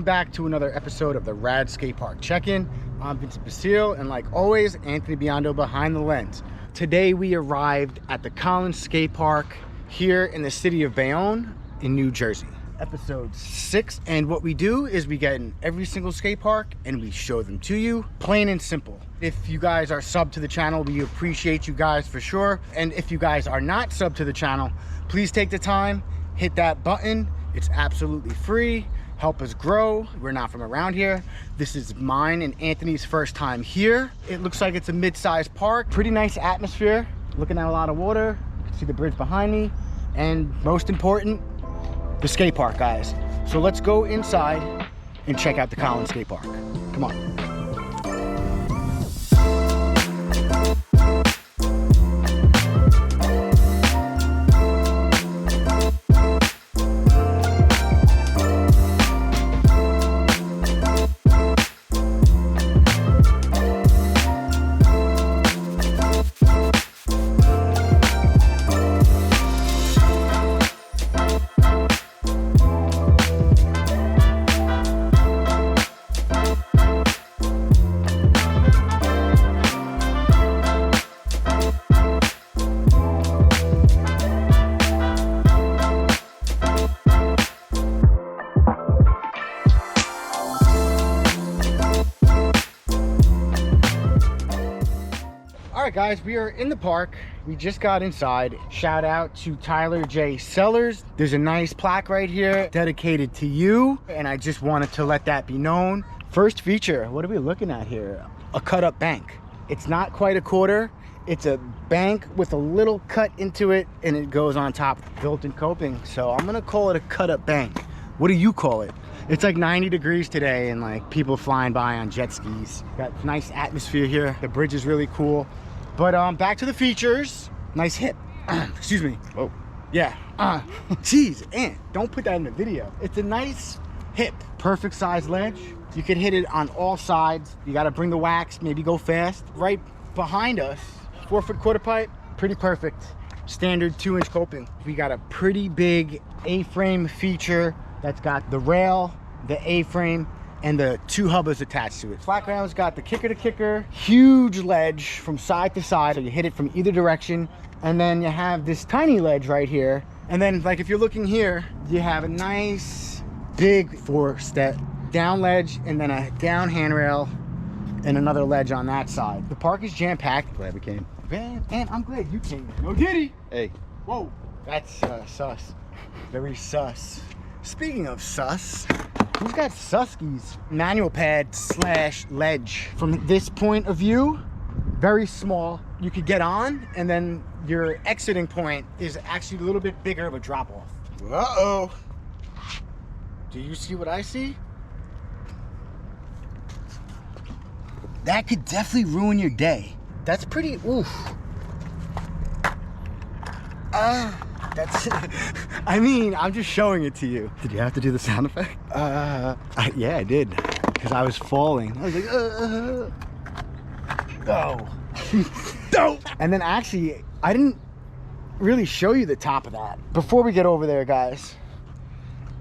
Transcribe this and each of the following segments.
welcome back to another episode of the R.A.D Skate Park Check-In. I'm Vincent Basile, and like always, Anthony Biondo behind the lens. Today we arrived at the Skatepark here in the city of Bayonne in New Jersey. Episode 6, and what we do is we get in every single skate park and we show them to you, plain and simple. If you guys are sub to the channel, we appreciate you guys for sure. And if you guys are not sub to the channel, please take the time, hit that button. It's absolutely free. Help us grow. We're not from around here. This is mine and Anthony's first time here. It looks like it's a mid-sized park. Pretty nice atmosphere. Looking at a lot of water. You can see the bridge behind me. And most important, the skate park, guys. So let's go inside and check out the Skatepark. Come on. All right, guys, we are in the park. We just got inside. Shout out to Tyler J. S.L.S. There's a nice plaque right here dedicated to you, and I just wanted to let that be known. First feature, what are we looking at here? A cut-up bank. It's not quite a quarter. It's a bank with a little cut into it, and it goes on top, built-in coping. So I'm gonna call it a cut-up bank. What do you call it? It's like 90 degrees today, and like people flying by on jet skis. Got nice atmosphere here. The bridge is really cool. But back to the features. Nice hip. Excuse me. Oh, yeah. Jeez, and don't put that in the video. It's a nice hip. Perfect size ledge. You can hit it on all sides. You got to bring the wax, maybe go fast. Right behind us, 4-foot quarter pipe. Pretty perfect. Standard 2-inch coping. We got a pretty big A-frame feature that's got the rail, the A-frame, and the 2 hubbers attached to it. Flat ground's got the kicker to kicker, huge ledge from side to side, so you hit it from either direction. And then you have this tiny ledge right here. And then, like, if you're looking here, you have a nice big 4-step down ledge, and then a down handrail, and another ledge on that side. The park is jam-packed. Glad we came. Man, and I'm glad you came. No diddy. Hey. Whoa, that's sus. Very sus. Speaking of sus, who's got Suski's manual pad / ledge? From this point of view, very small. You could get on, and then your exiting point is actually a little bit bigger of a drop off. Uh-oh. Do you see what I see? That could definitely ruin your day. That's pretty, oof. That's, I mean, I'm just showing it to you. Did you have to do the sound effect? Yeah, I did. Because I was falling. I was like, oh. No. And then actually, I didn't really show you the top of that. Before we get over there, guys,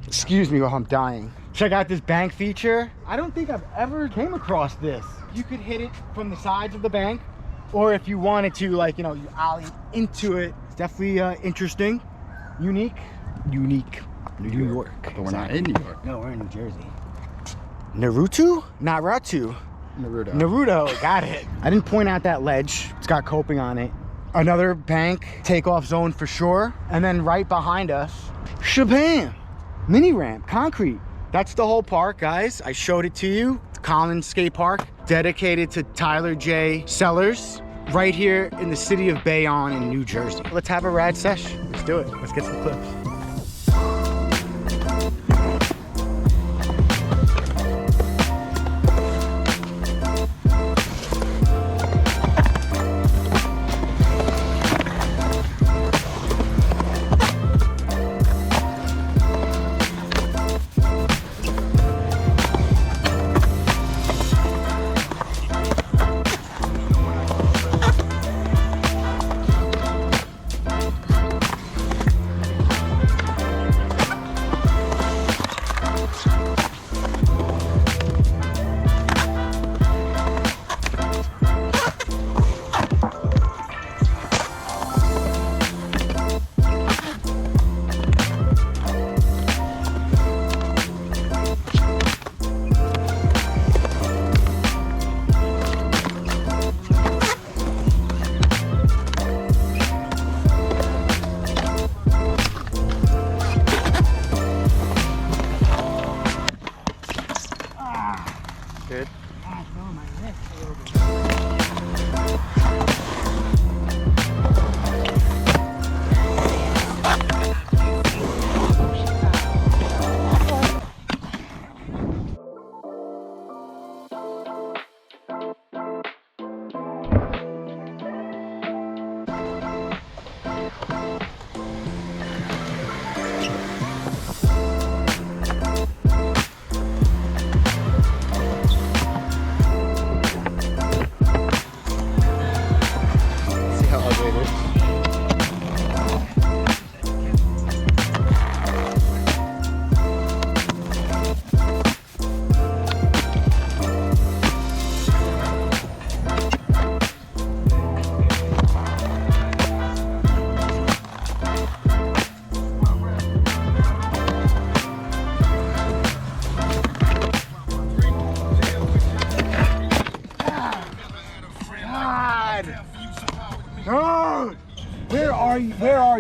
excuse me while I'm dying. Check out this bank feature. I don't think I've ever came across this. You could hit it from the sides of the bank, or if you wanted to, like, you know, you ollie into it. It's definitely interesting, unique, New York. But we're not in New York. No, we're in New Jersey. Naruto? Naruto. Naruto, got it. I didn't point out that ledge. It's got coping on it. Another bank, takeoff zone for sure. And then right behind us, shabam, mini ramp, concrete. That's the whole park, guys. I showed it to you. Skatepark, dedicated to Tyler J. S.L.S. right here in the city of Bayonne in New Jersey. Let's have a rad sesh. Let's do it. Let's get some clips.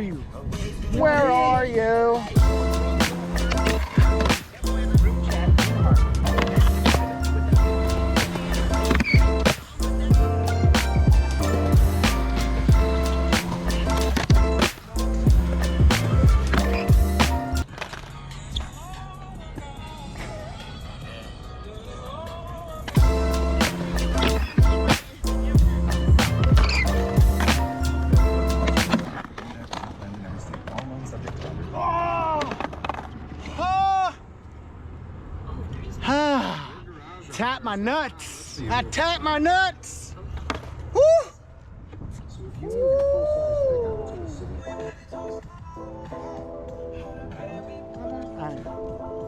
you? Where are you? Tap my nuts. I tap my nuts. Woo!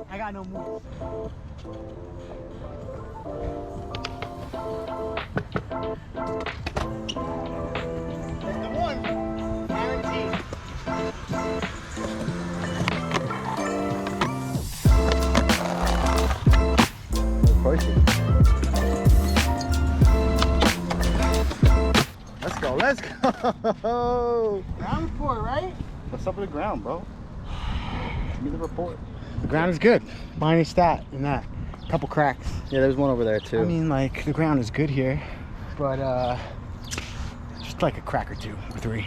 I got no more. That's the one. Guaranteed. Let's go. Ground report, right? What's up with the ground, bro? Give me the report. The ground is good. Minus stat in that. Couple cracks. Yeah, there's one over there too. I mean, like, the ground is good here, but just like a crack or two or three.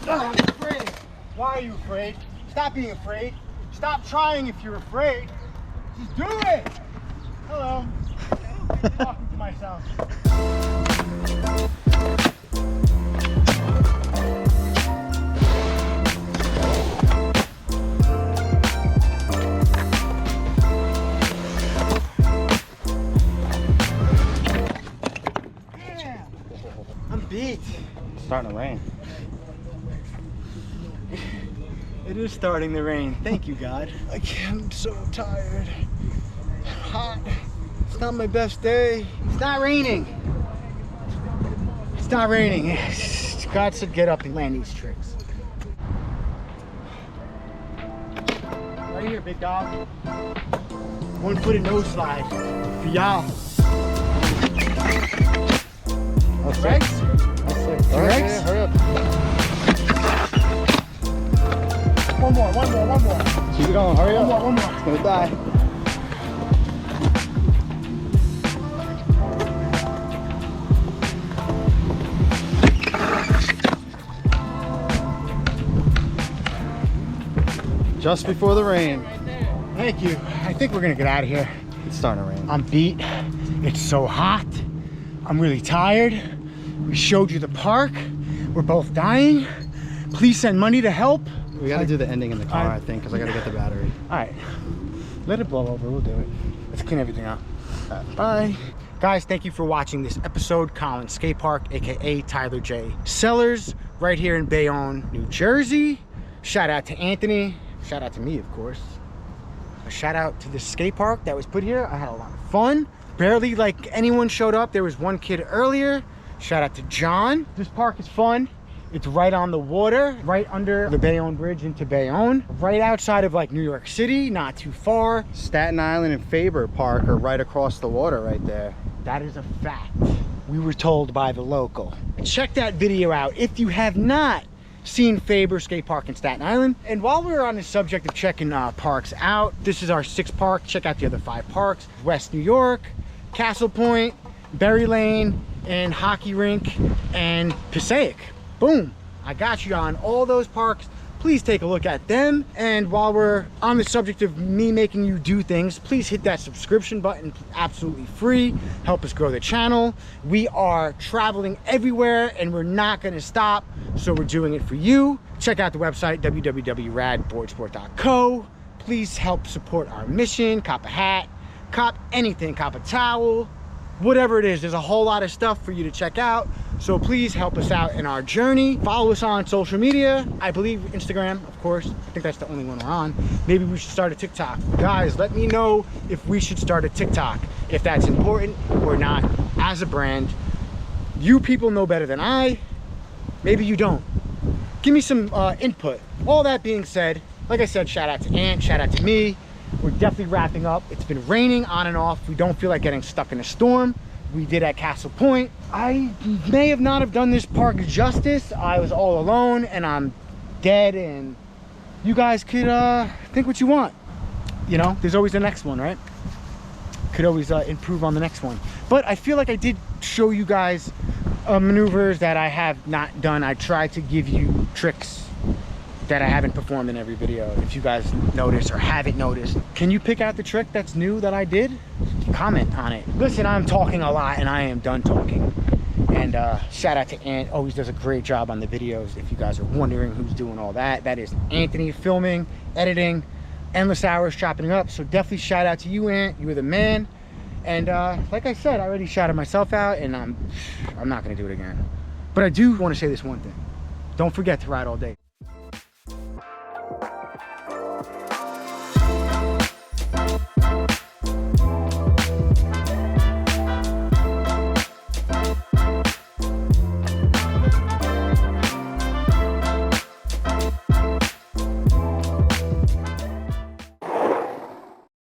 I'm afraid. Why are you afraid? Stop being afraid. Stop trying if you're afraid. Just do it. Hello. I'm talking to myself. Damn. I'm beat. It's starting to rain. It is starting to rain. Thank you, God. I'm so tired. I'm hot. It's not my best day. It's not raining. It's not raining. God said get up and land these tricks. Right here, big dog. 1 foot of no slide for y'all. Rex? Rex? Hurry up. One more. Keep it going, hurry up. One more. It's gonna die. Just before the rain. Thank you. I think we're gonna get out of here. It's starting to rain. I'm beat. It's so hot. I'm really tired. We showed you the park. We're both dying. Please send money to help. We gotta do the ending in the car, I think, because I gotta get the battery. All right, let it blow over. We'll do it. Let's clean everything up. Bye. Guys, thank you for watching this episode. Colin Skate Park, aka Tyler J. Sellers, right here in Bayonne, New Jersey. Shout out to Anthony. Shout out to me, of course. A shout out to the skate park that was put here. I had a lot of fun. Barely like anyone showed up. There was one kid earlier. Shout out to John. This park is fun. It's right on the water, right under the Bayonne Bridge into Bayonne, right outside of like New York City, not too far. Staten Island and Faber Park are right across the water right there. That is a fact. We were told by the local. Check that video out if you have not seen Faber Skate Park in Staten Island. And while we're on the subject of checking parks out, this is our 6th park. Check out the other 5 parks. West New York, Castle Point, Berry Lane, and Hockey Rink, and Passaic. Boom, I got you on all those parks. Please take a look at them. And while we're on the subject of me making you do things, please hit that subscription button, absolutely free. Help us grow the channel. We are traveling everywhere and we're not gonna stop, so we're doing it for you. Check out the website, www.boardsport.co. Please help support our mission. Cop a hat, cop anything, cop a towel, whatever it is. There's a whole lot of stuff for you to check out. So please help us out in our journey. Follow us on social media. I believe Instagram, of course. I think that's the only one we're on. Maybe we should start a TikTok. Guys, let me know if we should start a TikTok, if that's important or not as a brand. You people know better than I. Maybe you don't. Give me some input. All that being said, like I said, shout out to Ant, shout out to me. We're definitely wrapping up. It's been raining on and off. We don't feel like getting stuck in a storm. we did at Castle Point. I may have not have done this park justice. I was all alone and I'm dead, and you guys could think what you want. You know, there's always the next one, right? Could always improve on the next one. But I feel like I did show you guys maneuvers that I have not done. I tried to give you tricks that I haven't performed in every video. If you guys notice or haven't noticed, can you pick out the trick that's new that I did? Comment on it. Listen, I'm talking a lot and I am done talking. And shout out to Ant, always does a great job on the videos. If you guys are wondering who's doing all that, that is Anthony, filming, editing, endless hours chopping it up. So definitely shout out to you, Ant. You were the man. And like I said, I already shouted myself out, and I'm not gonna do it again. But I do want to say this one thing. Don't forget to ride all day.